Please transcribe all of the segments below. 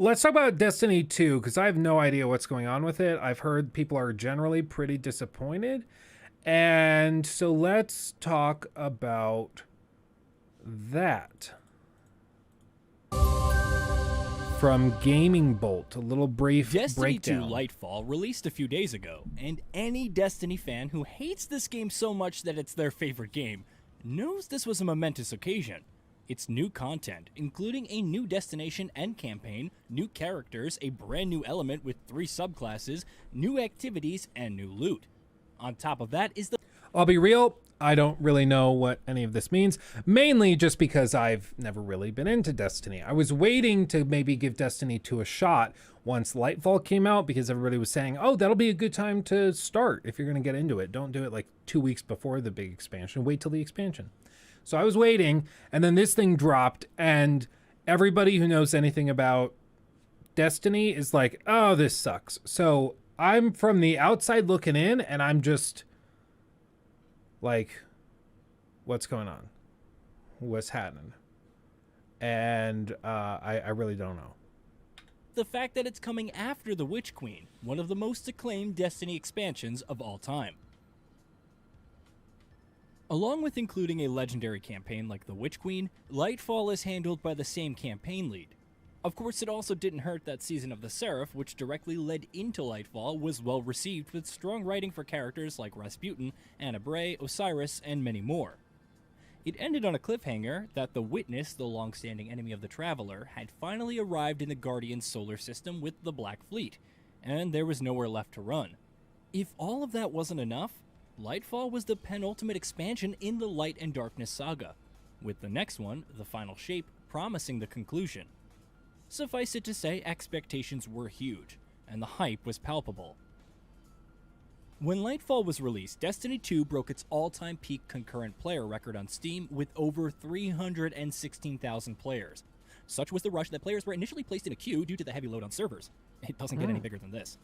let's talk about Destiny 2, because I have no idea what's going on with it. I've heard people are generally pretty disappointed. And so let's talk about that. From Gaming Bolt, a little brief Destiny breakdown. 2 Lightfall released a few days ago, and any Destiny fan who hates this game so much that it's their favorite game knows this was a momentous occasion. It's new content, including a new destination and campaign, new characters, a brand new element with 3 subclasses, new activities, and new loot. On top of that is the... I'll be real, I don't really know what any of this means, mainly just because I've never really been into Destiny. I was waiting to maybe give Destiny 2 a shot once Lightfall came out, because everybody was saying, oh, that'll be a good time to start if you're going to get into it. Don't do it like 2 weeks before the big expansion. Wait till the expansion. So I was waiting, and then this thing dropped, and everybody who knows anything about Destiny is like, oh, this sucks. So I'm from the outside looking in, and I'm just like, what's going on? What's happening? And I really don't know. The fact that it's coming after The Witch Queen, one of the most acclaimed Destiny expansions of all time. Along with including a legendary campaign like The Witch Queen, Lightfall is handled by the same campaign lead. Of course, it also didn't hurt that Season of the Seraph, which directly led into Lightfall, was well received with strong writing for characters like Rasputin, Anna Bray, Osiris, and many more. It ended on a cliffhanger that the Witness, the long-standing enemy of the Traveler, had finally arrived in the Guardian's solar system with the Black Fleet, and there was nowhere left to run. If all of that wasn't enough, Lightfall was the penultimate expansion in the Light and Darkness saga, with the next one, The Final Shape, promising the conclusion. Suffice it to say, expectations were huge, and the hype was palpable. When Lightfall was released, Destiny 2 broke its all-time peak concurrent player record on Steam with over 316,000 players. Such was the rush that players were initially placed in a queue due to the heavy load on servers. It doesn't get any bigger than this.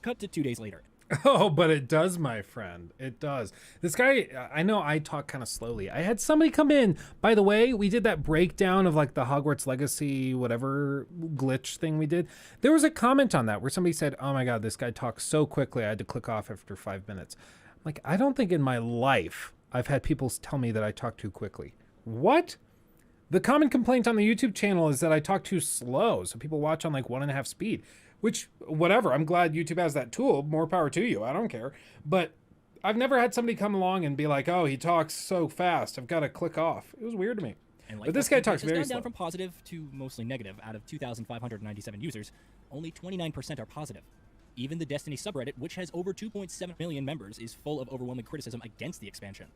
Cut to 2 days later. Oh, but it does, my friend. It does. This guy, I know I talk kind of slowly. I had somebody come in. By the way, we did that breakdown of like the Hogwarts Legacy, whatever glitch thing we did. There was a comment on that where somebody said, oh my God, this guy talks so quickly. I had to click off after 5 minutes. I'm like, I don't think in my life I've had people tell me that I talk too quickly. What? The common complaint on the YouTube channel is that I talk too slow. So people watch on like 1.5 speed. Which, whatever, I'm glad YouTube has that tool. More power to you. I don't care. But I've never had somebody come along and be like, oh, he talks so fast. I've got to click off. It was weird to me. But this guy talks very slow. Down from positive to mostly negative. Out of 2,597 users, only 29% are positive. Even the Destiny subreddit, which has over 2.7 million members, is full of overwhelming criticism against the expansion.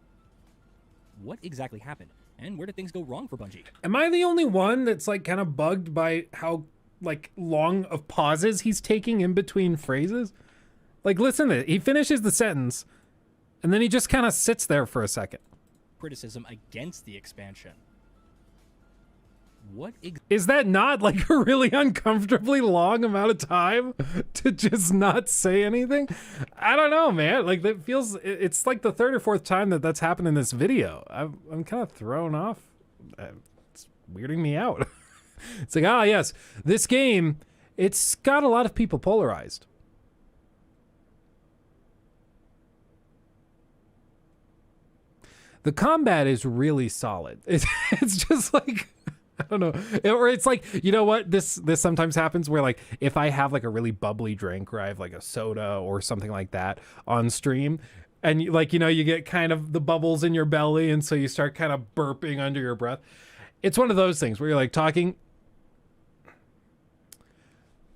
What exactly happened? And where did things go wrong for Bungie? Am I the only one that's like kind of bugged by how like long of pauses he's taking in between phrases? Like, listen to it. He finishes the sentence and then he just kind of sits there for a second. Criticism against the expansion. What is that not like a really uncomfortably long amount of time to just not say anything? I don't know, man. Like, that feels, it's like the 3rd or 4th time that that's happened in this video. I'm kind of thrown off. It's weirding me out. It's like, ah, yes, this game, it's got a lot of people polarized. The combat is really solid. It's just like, I don't know. Or it's like, you know what? This sometimes happens where like, if I have like a really bubbly drink or I have like a soda or something like that on stream, and like, you know, you get kind of the bubbles in your belly. And so you start kind of burping under your breath. It's one of those things where you're like talking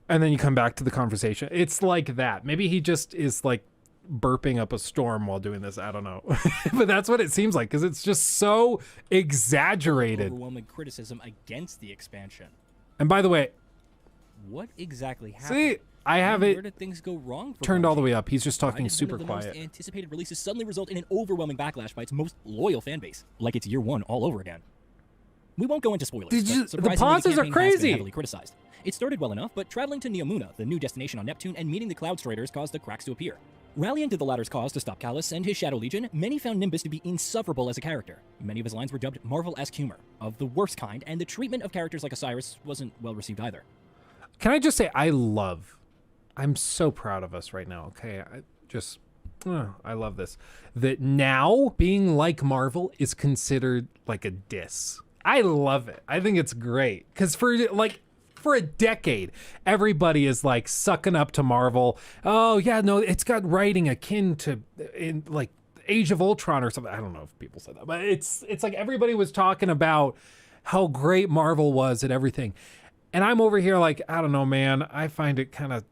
and then you come back to the conversation. It's like that. Maybe he just is like burping up a storm while doing this. I don't know. But that's what it seems like, because it's just so exaggerated. Overwhelming criticism against the expansion. And by the way, what exactly happened? See, I have it. Where did things go wrong? Turned all the way up. He's just talking super quiet. quiet. Most anticipated releases suddenly result in an overwhelming backlash by its most loyal fan base, like it's year one all over again. We won't go into spoilers. The pauses are crazy. Has been heavily criticized. It started well enough, but traveling to Neomuna, the new destination on Neptune, and meeting the Cloud Striders caused the cracks to appear. Rallying to the latter's cause to stop Callus and his Shadow Legion, many found Nimbus to be insufferable as a character. Many of his lines were dubbed Marvel-esque humor, of the worst kind, and the treatment of characters like Osiris wasn't well received either. Can I just say I'm so proud of us right now. Okay, I love this. That now being like Marvel is considered like a diss. I love it. I think it's great because for a decade, everybody is like sucking up to Marvel. Oh yeah, no, it's got writing akin to in like Age of Ultron or something. I don't know if people said that, but it's like everybody was talking about how great Marvel was at everything. And I'm over here like, I don't know, man. I find it kind of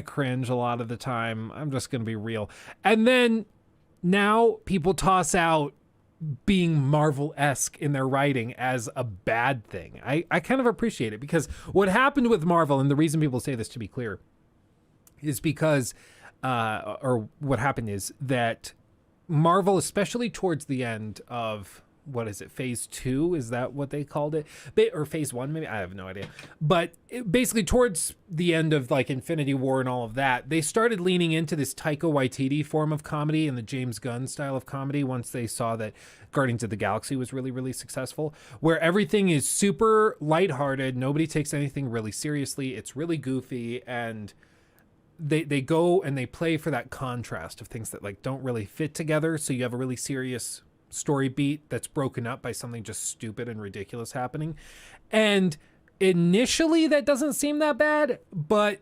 cringe a lot of the time. I'm just going to be real. And then now people toss out being Marvel-esque in their writing as a bad thing. I kind of appreciate it because what happened with Marvel, and the reason people say this, to be clear, is because, or what happened is that Marvel, especially towards the end of, what is it, phase 2? Is that what they called it? Or phase 1, maybe? I have no idea. But basically towards the end of like Infinity War and all of that, they started leaning into this Taika Waititi form of comedy and the James Gunn style of comedy once they saw that Guardians of the Galaxy was really, really successful, where everything is super lighthearted. Nobody takes anything really seriously. It's really goofy, and they go and they play for that contrast of things that like don't really fit together. So you have a really serious story beat that's broken up by something just stupid and ridiculous happening. And initially that doesn't seem that bad, but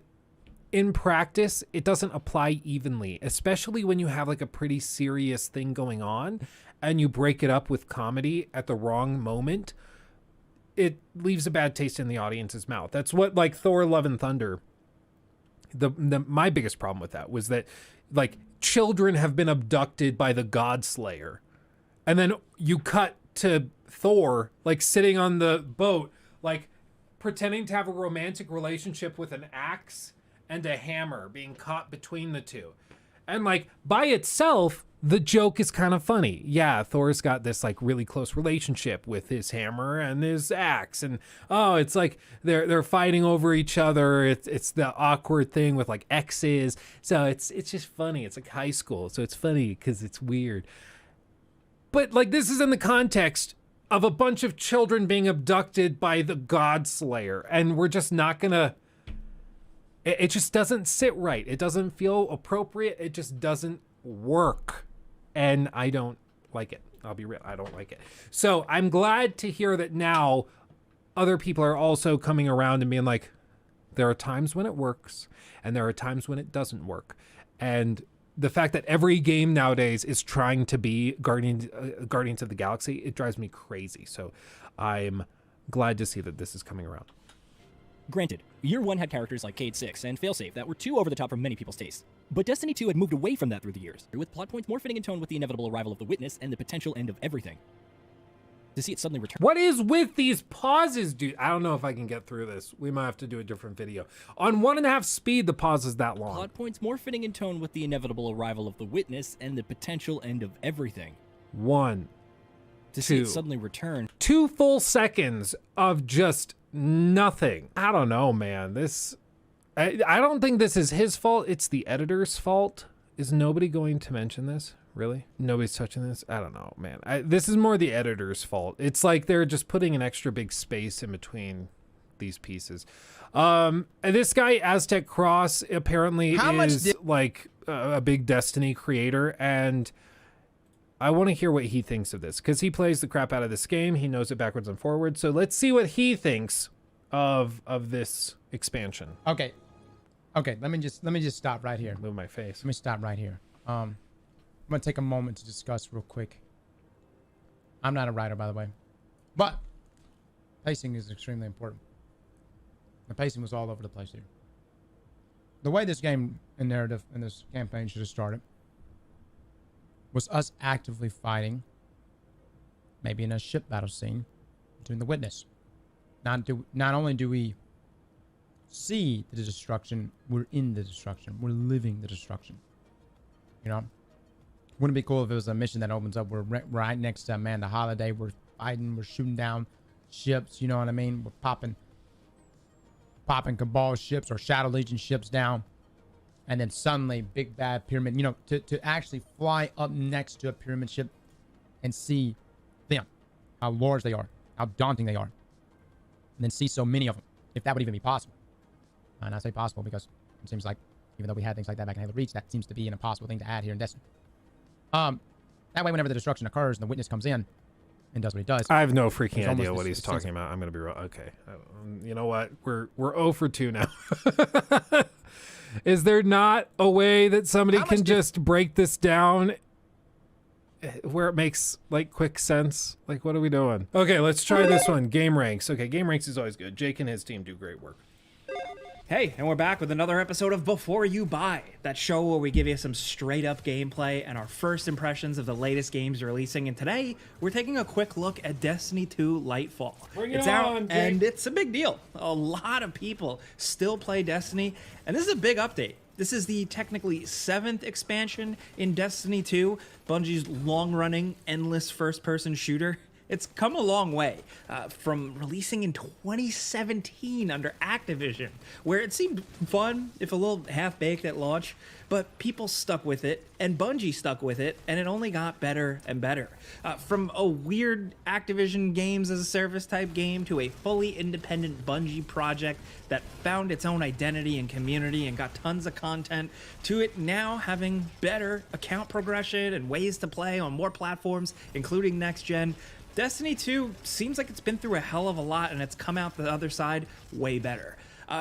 in practice it doesn't apply evenly, especially when you have like a pretty serious thing going on and you break it up with comedy at the wrong moment. It leaves a bad taste in the audience's mouth. That's what like Thor Love and Thunder, my biggest problem with that was that like children have been abducted by the God Slayer. And then you cut to Thor, like sitting on the boat, like pretending to have a romantic relationship with an axe and a hammer, being caught between the two. And like by itself, the joke is kind of funny. Yeah, Thor's got this like really close relationship with his hammer and his axe. And oh, it's like they're fighting over each other. It's the awkward thing with like exes. So it's just funny. It's like high school. So it's funny because it's weird. But like this is in the context of a bunch of children being abducted by the God Slayer, and we're just not gonna. It just doesn't sit right. It doesn't feel appropriate. It just doesn't work, and I don't like it. I'll be real. I don't like it. So I'm glad to hear that now other people are also coming around and being like, there are times when it works, and there are times when it doesn't work, and the fact that every game nowadays is trying to be Guardians of the Galaxy, it drives me crazy. So I'm glad to see that this is coming around. Granted, Year 1 had characters like Cade 6 and Failsafe that were too over the top for many people's tastes. But Destiny 2 had moved away from that through the years, with plot points more fitting in tone with the inevitable arrival of the Witness and the potential end of everything. To see it suddenly return. What is with these pauses, dude? I don't know if I can get through this. We might have to do a different video. On 1.5 speed, the pause is that long. Plot points more fitting in tone with the inevitable arrival of the Witness and the potential end of everything. 1, To 2. see it suddenly return. 2 full seconds of just nothing. I don't know, man. I don't think this is his fault. It's the editor's fault. Is nobody going to mention this? Really? Nobody's touching this? I don't know, man. This is more the editor's fault. It's like they're just putting an extra big space in between these pieces. And this guy, Aztec Cross, apparently is like a big Destiny creator, and I want to hear what he thinks of this, because he plays the crap out of this game. He knows it backwards and forwards. So let's see what he thinks of this expansion. Okay. Let me just stop right here. Move my face. Let me stop right here. I'm gonna take a moment to discuss real quick. I'm not a writer, by the way, but pacing is extremely important. The pacing was all over the place here. The way this game and narrative and this campaign should have started was us actively fighting, maybe in a ship battle scene, between the Witness. Not only do we see the destruction, we're in the destruction. We're living the destruction. You know? Wouldn't it be cool if it was a mission that opens up, we're right next to Amanda Holiday, we're fighting, we're shooting down ships, you know what I mean? We're popping Cabal ships or Shadow Legion ships down, and then suddenly big bad pyramid, you know, to actually fly up next to a pyramid ship and see them, how large they are, how daunting they are, and then see so many of them, if that would even be possible. And I say possible because it seems like even though we had things like that back in Halo Reach, that seems to be an impossible thing to add here in Destiny. That way, whenever the destruction occurs and the witness comes in and does what he does, I have no freaking It's almost idea what this- he's it's talking about. I'm gonna be real. Okay, you know what? We're 0 for 2 now. Is there not a way that somebody How can much just break this down where it makes like quick sense? Like, what are we doing? Okay, let's try this one. Game ranks. Okay, game ranks is always good. Jake and his team do great work. Hey, and we're back with another episode of Before You Buy, that show where we give you some straight up gameplay and our first impressions of the latest games releasing. And today, we're taking a quick look at Destiny 2 Lightfall. Bring it It's on, out, Jake. and it's a big deal. A lot of people still play Destiny, and this is a big update. This is the technically 7th expansion in Destiny 2, Bungie's long-running, endless first-person shooter. It's come a long way from releasing in 2017 under Activision, where it seemed fun, if a little half-baked at launch, but people stuck with it, and Bungie stuck with it, and it only got better and better. From a weird Activision games as a service type game to a fully independent Bungie project that found its own identity and community and got tons of content, to it now having better account progression and ways to play on more platforms, including next gen. Destiny 2 seems like it's been through a hell of a lot, and it's come out the other side way better.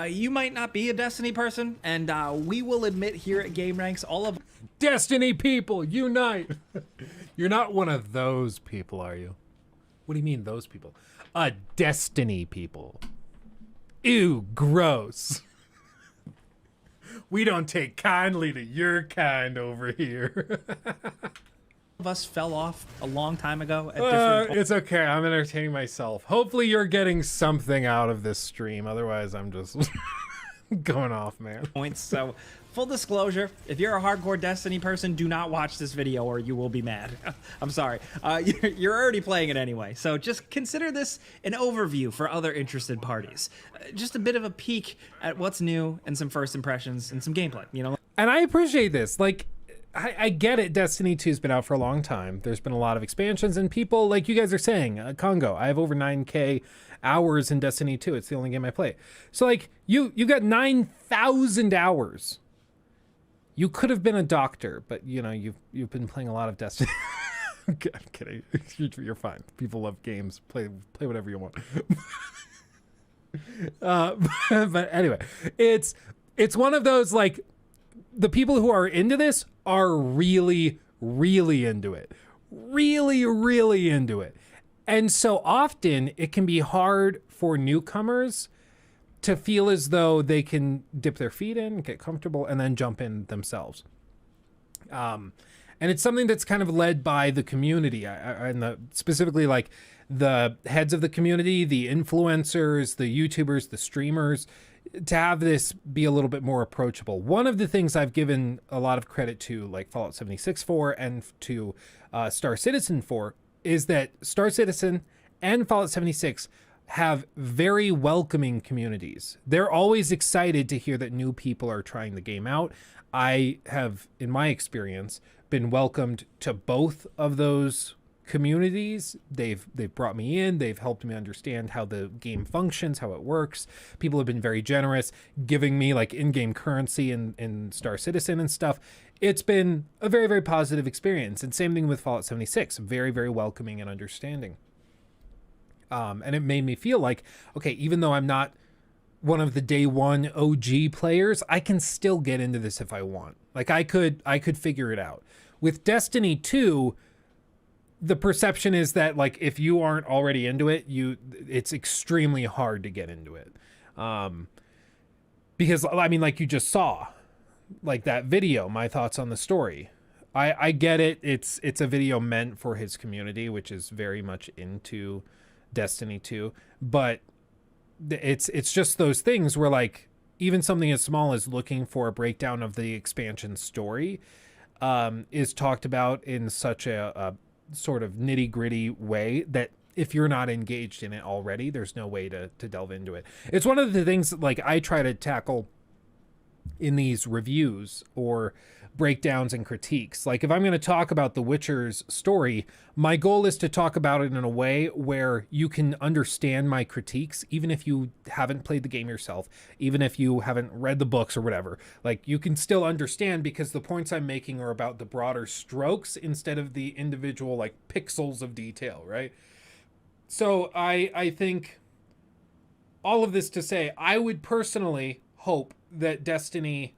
You might not be a Destiny person, and we will admit here at Game Ranks, all of Destiny people, unite! You're not one of those people, are you? What do you mean, those people? A Destiny people. Ew, gross. We don't take kindly to your kind over here. us fell off a long time ago at different It's okay. I'm entertaining myself. Hopefully you're getting something out of this stream. Otherwise, I'm just going off, man. points. So, full disclosure, if you're a hardcore Destiny person, do not watch this video or you will be mad. I'm sorry. You're already playing it anyway. So just consider this an overview for other interested parties. Just a bit of a peek at what's new and some first impressions and some gameplay, you know? And I appreciate this. Like, I get it. Destiny 2's been out for a long time. There's been a lot of expansions, and people, like you guys are saying, Congo, I have over 9K hours in Destiny 2. It's the only game I play. So, like, you got 9,000 hours. You could have been a doctor, but, you know, you've been playing a lot of Destiny. I'm kidding. You're fine. People love games. Play whatever you want. But anyway, it's one of those, like, the people who are into this are really, really into it. Really, really into it. And so often it can be hard for newcomers to feel as though they can dip their feet in, get comfortable, and then jump in themselves. And it's something that's kind of led by the community, and specifically like the heads of the community, the influencers, the YouTubers, the streamers, to have this be a little bit more approachable. One of the things I've given a lot of credit to, like Fallout 76 for, and to Star Citizen for, is that Star Citizen and Fallout 76 have very welcoming communities. They're always excited to hear that new people are trying the game out. I have, in my experience, been welcomed to both of those communities. They've brought me in. They've helped me understand how the game functions, how it works. People have been very generous, giving me like in-game currency in Star Citizen and stuff. It's been a very, very positive experience. And same thing with Fallout 76. Very, very welcoming and understanding. And it made me feel like, okay, even though I'm not one of the day one OG players, I can still get into this if I want. Like I could figure it out. With Destiny 2, the perception is that like if you aren't already into it, it's extremely hard to get into it. Because I mean, like you just saw, like that video, my thoughts on the story. I get it. It's a video meant for his community, which is very much into Destiny 2, but it's just those things where like even something as small as looking for a breakdown of the expansion story is talked about in such a sort of nitty-gritty way that if you're not engaged in it already, there's no way to delve into it. It's one of the things that, like, I try to tackle in these reviews or breakdowns and critiques. Like if I'm going to talk about The Witcher's story, my goal is to talk about it in a way where you can understand my critiques, even if you haven't played the game yourself, even if you haven't read the books or whatever. Like you can still understand because the points I'm making are about the broader strokes instead of the individual like pixels of detail, right? So I think all of this to say, I would personally hope that Destiny,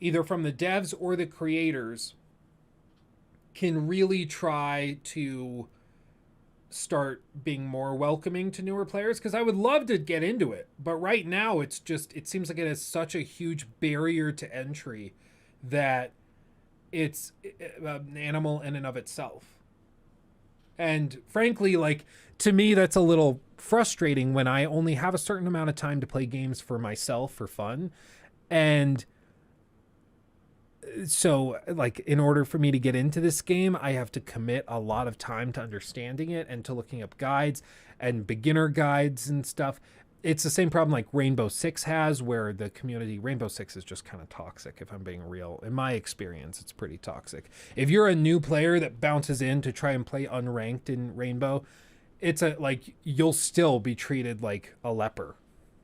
either from the devs or the creators, can really try to start being more welcoming to newer players, because I would love to get into it, but right now it seems like it has such a huge barrier to entry that it's an animal in and of itself. And frankly, like, to me, that's a little frustrating when I only have a certain amount of time to play games for myself for fun. And so, like, in order for me to get into this game, I have to commit a lot of time to understanding it and to looking up guides and beginner guides and stuff. It's the same problem like Rainbow Six has, where the community, Rainbow Six is just kind of toxic, if I'm being real. In my experience, it's pretty toxic. If you're a new player that bounces in to try and play unranked in Rainbow, it's you'll still be treated like a leper.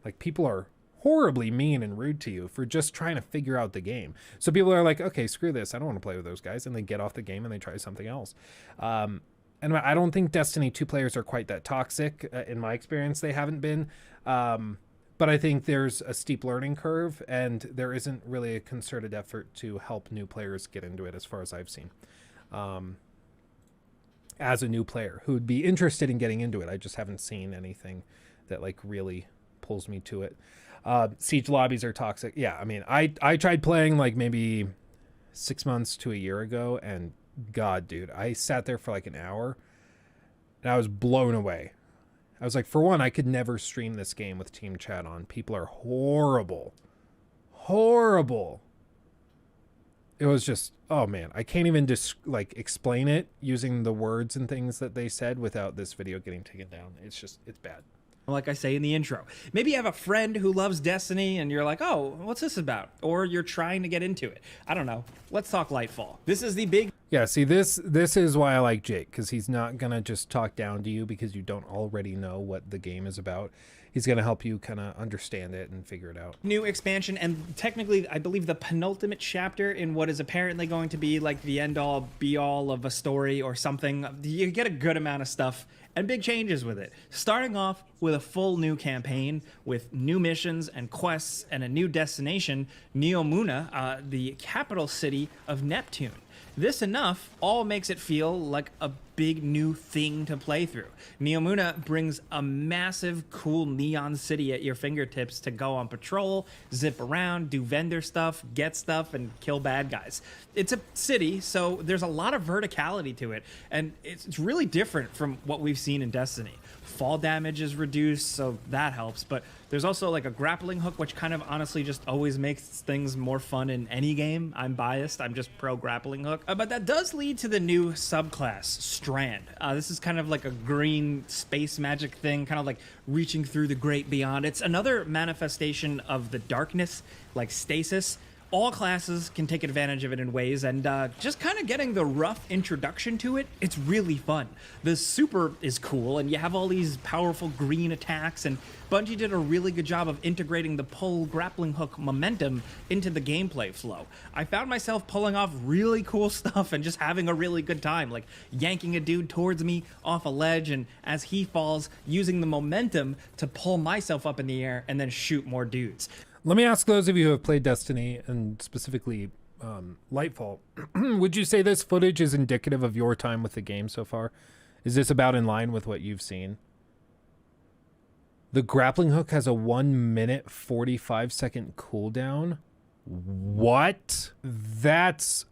Like, people are horribly mean and rude to you for just trying to figure out the game. So people are like, okay, screw this, I don't want to play with those guys, and they get off the game and they try something else. And I don't think Destiny 2 players are quite that toxic. In my experience, they haven't been. But I think there's a steep learning curve, and there isn't really a concerted effort to help new players get into it, as far as I've seen. As a new player who would be interested in getting into it, I just haven't seen anything that like really pulls me to it. Siege lobbies are toxic. Yeah, I mean, I tried playing like maybe 6 months to a year ago, and God, dude, I sat there for like an hour and I was blown away. I was like, for one, I could never stream this game with team chat on. People are horrible. Horrible. It was just, oh man, I can't even just like explain it using the words and things that they said without this video getting taken down. It's bad. Like I say in the intro, maybe you have a friend who loves Destiny and you're like, oh, what's this about? Or you're trying to get into it. I don't know. Let's talk Lightfall. This is the big... Yeah, see, this is why I like Jake, because he's not going to just talk down to you because you don't already know what the game is about. He's going to help you kind of understand it and figure it out. New expansion, and technically, I believe the penultimate chapter in what is apparently going to be like the end-all, be-all of a story or something. You get a good amount of stuff and big changes with it. Starting off with a full new campaign with new missions and quests and a new destination, Neomuna, the capital city of Neptune. This enough all makes it feel like a big new thing to play through. Neomuna brings a massive, cool neon city at your fingertips to go on patrol, zip around, do vendor stuff, get stuff, and kill bad guys. It's a city, so there's a lot of verticality to it, and it's really different from what we've seen in Destiny. Fall damage is reduced, so that helps, but there's also like a grappling hook, which kind of honestly just always makes things more fun in any game. I'm biased, I'm just pro grappling hook. But that does lead to the new subclass, Strand. This is kind of like a green space magic thing, kind of like reaching through the great beyond. It's another manifestation of the darkness, like stasis. All classes can take advantage of it in ways, and just kind of getting the rough introduction to it, it's really fun. The super is cool, and you have all these powerful green attacks, and Bungie did a really good job of integrating the pull grappling hook momentum into the gameplay flow. I found myself pulling off really cool stuff and just having a really good time, like yanking a dude towards me off a ledge, and as he falls, using the momentum to pull myself up in the air and then shoot more dudes. Let me ask those of you who have played Destiny, and specifically Lightfall, would you say this footage is indicative of your time with the game so far? Is this about in line with what you've seen? The grappling hook has a 1 minute 45 second cooldown. What? That's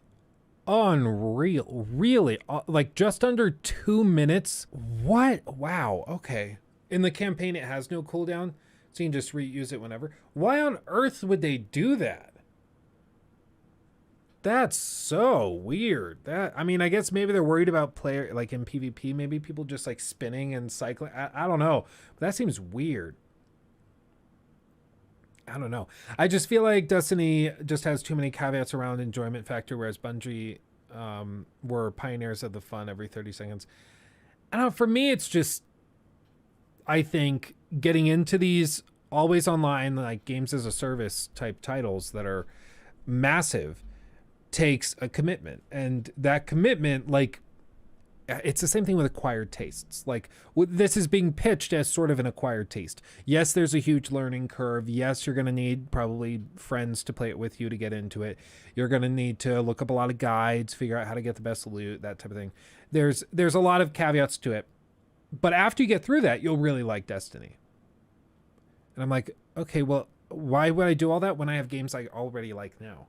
unreal. Really? Like just under 2 minutes? What? Wow. Okay. In the campaign, it has no cooldown, so you can just reuse it whenever. Why on earth would they do that? That's so weird. I mean, I guess maybe they're worried about player, like in PvP, maybe people just like spinning and cycling. I don't know. But that seems weird. I don't know. I just feel like Destiny just has too many caveats around enjoyment factor, whereas Bungie were pioneers of the fun every 30 seconds. I don't know. For me, it's just, I think getting into these always online, like games as a service type titles that are massive takes a commitment. And that commitment, like, it's the same thing with acquired tastes. Like this is being pitched as sort of an acquired taste. Yes, there's a huge learning curve. Yes, you're going to need probably friends to play it with you to get into it. You're going to need to look up a lot of guides, figure out how to get the best loot, that type of thing. There's a lot of caveats to it. But after you get through that, you'll really like Destiny. And I'm like, okay, well, why would I do all that when I have games I already like now?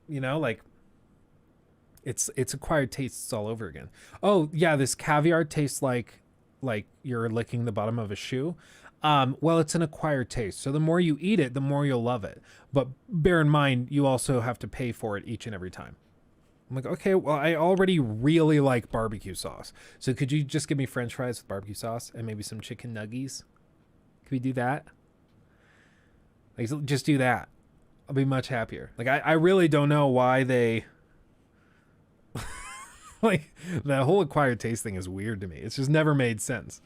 You know, like, it's acquired tastes all over again. Oh yeah, this caviar tastes like you're licking the bottom of a shoe. Well, it's an acquired taste. So the more you eat it, the more you'll love it. But bear in mind, you also have to pay for it each and every time. I'm like, okay, well, I already really like barbecue sauce. So could you just give me French fries with barbecue sauce and maybe some chicken nuggies? Could we do that? Like, just do that. I'll be much happier. Like, I really don't know why they... like, that whole acquired taste thing is weird to me. It's just never made sense.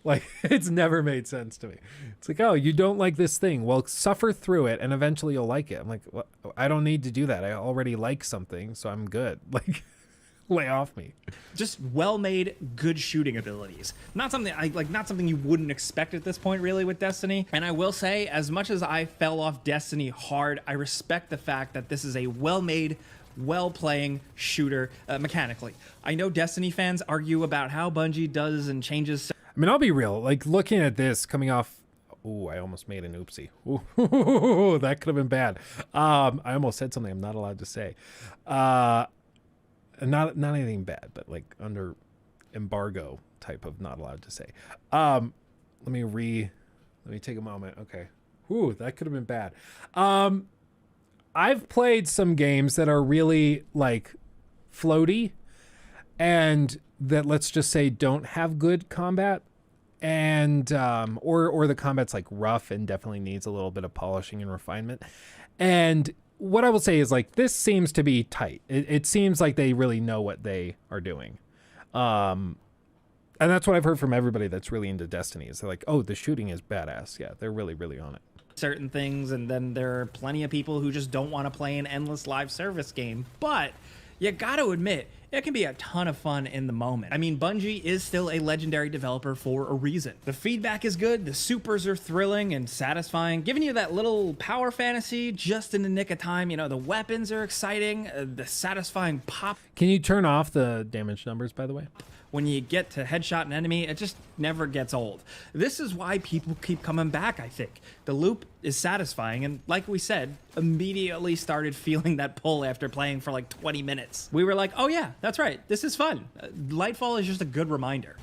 Like, it's never made sense to me. It's like, oh, you don't like this thing. Well, suffer through it, and eventually you'll like it. I'm like, well, I don't need to do that. I already like something, so I'm good. Like, lay off me. Just well-made, good shooting abilities. Not something not something you wouldn't expect at this point, really, with Destiny. And I will say, as much as I fell off Destiny hard, I respect the fact that this is a well-made, well-playing shooter mechanically. I know Destiny fans argue about how Bungie does and changes. I mean, I'll be real. Like, looking at this coming off... Ooh, I almost made an oopsie. Ooh, that could have been bad. I almost said something I'm not allowed to say. Not anything bad, but like under embargo type of not allowed to say. Let me take a moment. Okay. Ooh, that could have been bad. I've played some games that are really like floaty and that, let's just say, don't have good combat, and or the combat's like rough and definitely needs a little bit of polishing and refinement. And what I will say is, like, this seems to be tight. It seems like they really know what they are doing. And that's what I've heard from everybody that's really into Destiny, is they're like, oh, the shooting is badass. Yeah, they're really, really on it. Certain things, and then there are plenty of people who just don't want to play an endless live service game. But you got to admit, it can be a ton of fun in the moment. I mean, Bungie is still a legendary developer for a reason. The feedback is good, the supers are thrilling and satisfying, giving you that little power fantasy just in the nick of time. You know, the weapons are exciting, the satisfying pop. Can you turn off the damage numbers, by the way? When you get to headshot an enemy, it just never gets old. This is why people keep coming back, I think. The loop is satisfying, and like we said, immediately started feeling that pull after playing for like 20 minutes. We were like, oh yeah, that's right, this is fun. Lightfall is just a good reminder.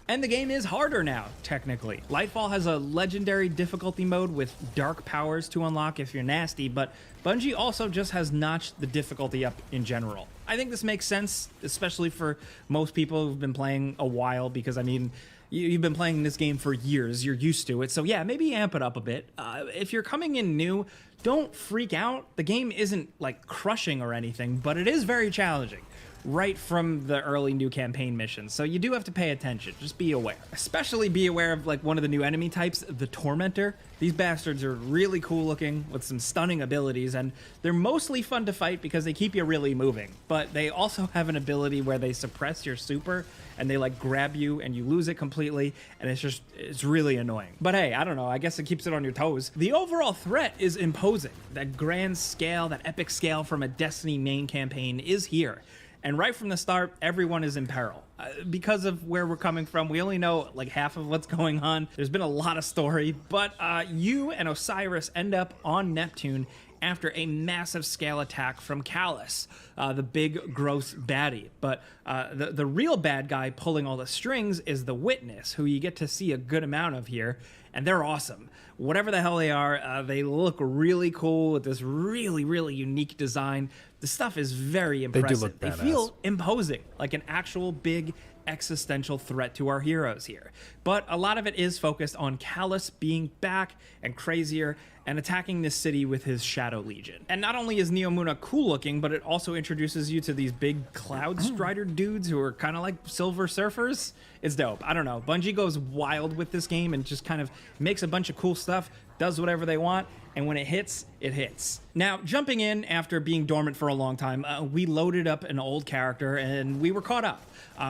And the game is harder now, technically. Lightfall has a legendary difficulty mode with dark powers to unlock if you're nasty, but Bungie also just has notched the difficulty up in general. I think this makes sense, especially for most people who've been playing a while, because, I mean, you've been playing this game for years, you're used to it, so yeah, maybe amp it up a bit. If you're coming in new, don't freak out. The game isn't, like, crushing or anything, but it is very challenging right from the early new campaign missions, so you do have to pay attention. Just be aware. Especially be aware of, like, one of the new enemy types, the Tormentor. These bastards are really cool looking with some stunning abilities, and they're mostly fun to fight because they keep you really moving, but they also have an ability where they suppress your super and they, like, grab you and you lose it completely, and it's really annoying. But hey, I don't know, I guess it keeps it on your toes. The overall threat is imposing. That grand scale, that epic scale from a Destiny main campaign is here. And right from the start, everyone is in peril. Because of where we're coming from, we only know like half of what's going on. There's been a lot of story, but you and Osiris end up on Neptune after a massive scale attack from Callus, the big gross baddie. But the real bad guy pulling all the strings is the Witness, who you get to see a good amount of here, and they're awesome. Whatever the hell they are, they look really cool with this really, really unique design. The stuff is very impressive. They do look They badass. feel imposing, like an actual big existential threat to our heroes here. But a lot of it is focused on Callus being back and crazier and attacking this city with his Shadow Legion. And not only is Neomuna cool looking, but it also introduces you to these big Cloud Strider dudes who are kind of like Silver Surfers. It's dope. I don't know. Bungie goes wild with this game and just kind of makes a bunch of cool stuff, does whatever they want, and when it hits, it hits. Now, jumping in after being dormant for a long time, we loaded up an old character and we were caught up.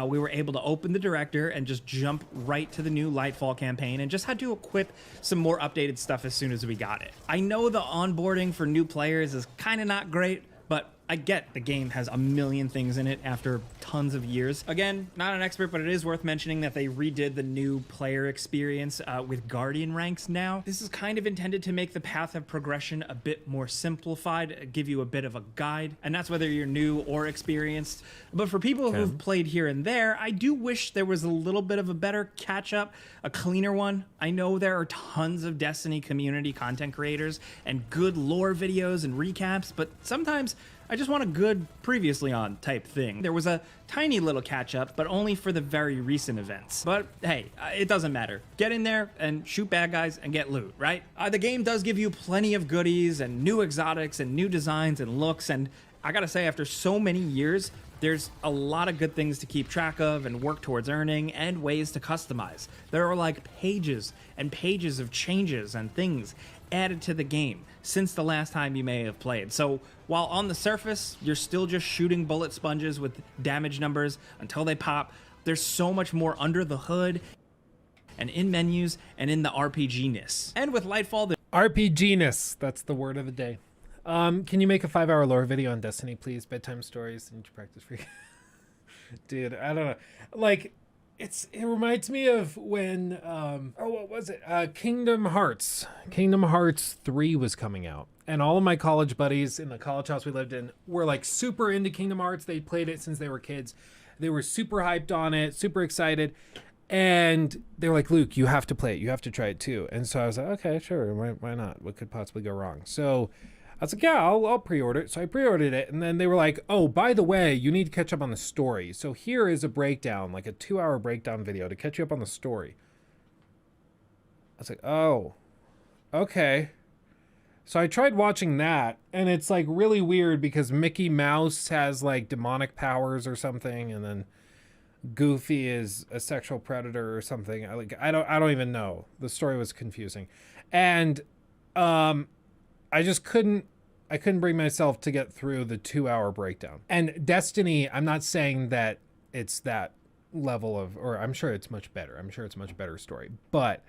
We were able to open the director and just jump right to the new Lightfall campaign and just had to equip some more updated stuff as soon as we got it. I know the onboarding for new players is kind of not great, but I get the game has a million things in it after tons of years. Again, not an expert, but it is worth mentioning that they redid the new player experience with Guardian ranks now. This is kind of intended to make the path of progression a bit more simplified, give you a bit of a guide, and that's whether you're new or experienced. But for people who've played here and there, I do wish there was a little bit of a better catch-up, a cleaner one. I know there are tons of Destiny community content creators and good lore videos and recaps, but sometimes I just want a good previously on type thing. There was a tiny little catch up, but only for the very recent events. But hey, it doesn't matter. Get in there and shoot bad guys and get loot, right? The game does give you plenty of goodies and new exotics and new designs and looks. And I gotta say, after so many years, there's a lot of good things to keep track of and work towards earning and ways to customize. There are like pages and pages of changes and things added to the game since the last time you may have played. So while on the surface, you're still just shooting bullet sponges with damage numbers until they pop, there's so much more under the hood and in menus and in the RPG-ness. And with Lightfall, RPG-ness, that's the word of the day. Can you make a 5-hour lore video on Destiny, please? Bedtime stories and practice free. Dude, I don't know. Like, it reminds me of when what was it? Kingdom Hearts 3 was coming out. And all of my college buddies in the college house we lived in were like super into Kingdom Hearts. They played it since they were kids. They were super hyped on it, super excited. And they were like, Luke, you have to play it. You have to try it too. And so I was like, okay, sure. Why not? What could possibly go wrong? So I was like, yeah, I'll pre-order it. So I pre-ordered it. And then they were like, oh, by the way, you need to catch up on the story. So here is a breakdown, like a 2-hour breakdown video to catch you up on the story. I was like, oh, okay. So I tried watching that, and it's like really weird because Mickey Mouse has like demonic powers or something, and then Goofy is a sexual predator or something. I don't even know. The story was confusing. And I just couldn't bring myself to get through the 2-hour breakdown. And Destiny, I'm not saying that it's that level of, or I'm sure it's much better. I'm sure it's a much better story. But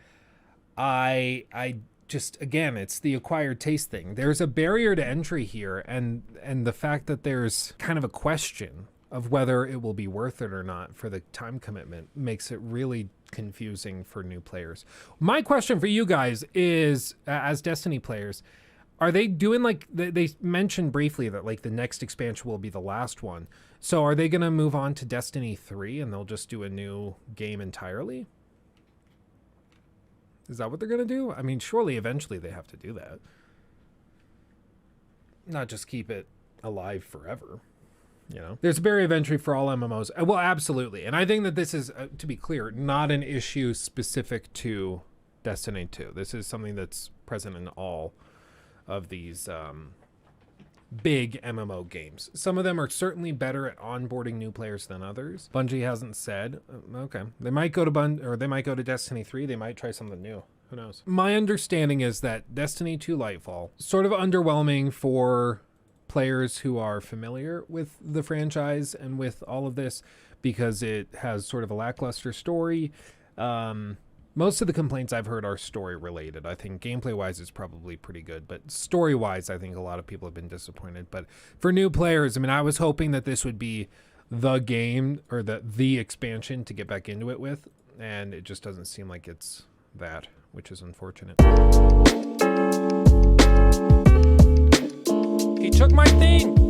I just, again, it's the acquired taste thing. There's a barrier to entry here, and the fact that there's kind of a question of whether it will be worth it or not for the time commitment makes it really confusing for new players. My question for you guys is, as Destiny players, are they doing like, they mentioned briefly that like the next expansion will be the last one. So are they going to move on to Destiny 3 and they'll just do a new game entirely? Is that what they're going to do? I mean, surely eventually they have to do that. Not just keep it alive forever. You know, there's a barrier of entry for all MMOs. Well, absolutely. And I think that this is, to be clear, not an issue specific to Destiny 2. This is something that's present in all of these big MMO games. Some of them are certainly better at onboarding new players than others. Bungie hasn't said. Okay, they might go to they might go to Destiny 3. They might try something new. Who knows? My understanding is that Destiny 2 Lightfall, sort of underwhelming for players who are familiar with the franchise and with all of this, because it has sort of a lackluster story. Most of the complaints I've heard are story related. I think gameplay wise it's probably pretty good, but story wise I think a lot of people have been disappointed. But for new players, I mean, I was hoping that this would be the game or the expansion to get back into it with, and it just doesn't seem like it's that, which is unfortunate. He took my thing.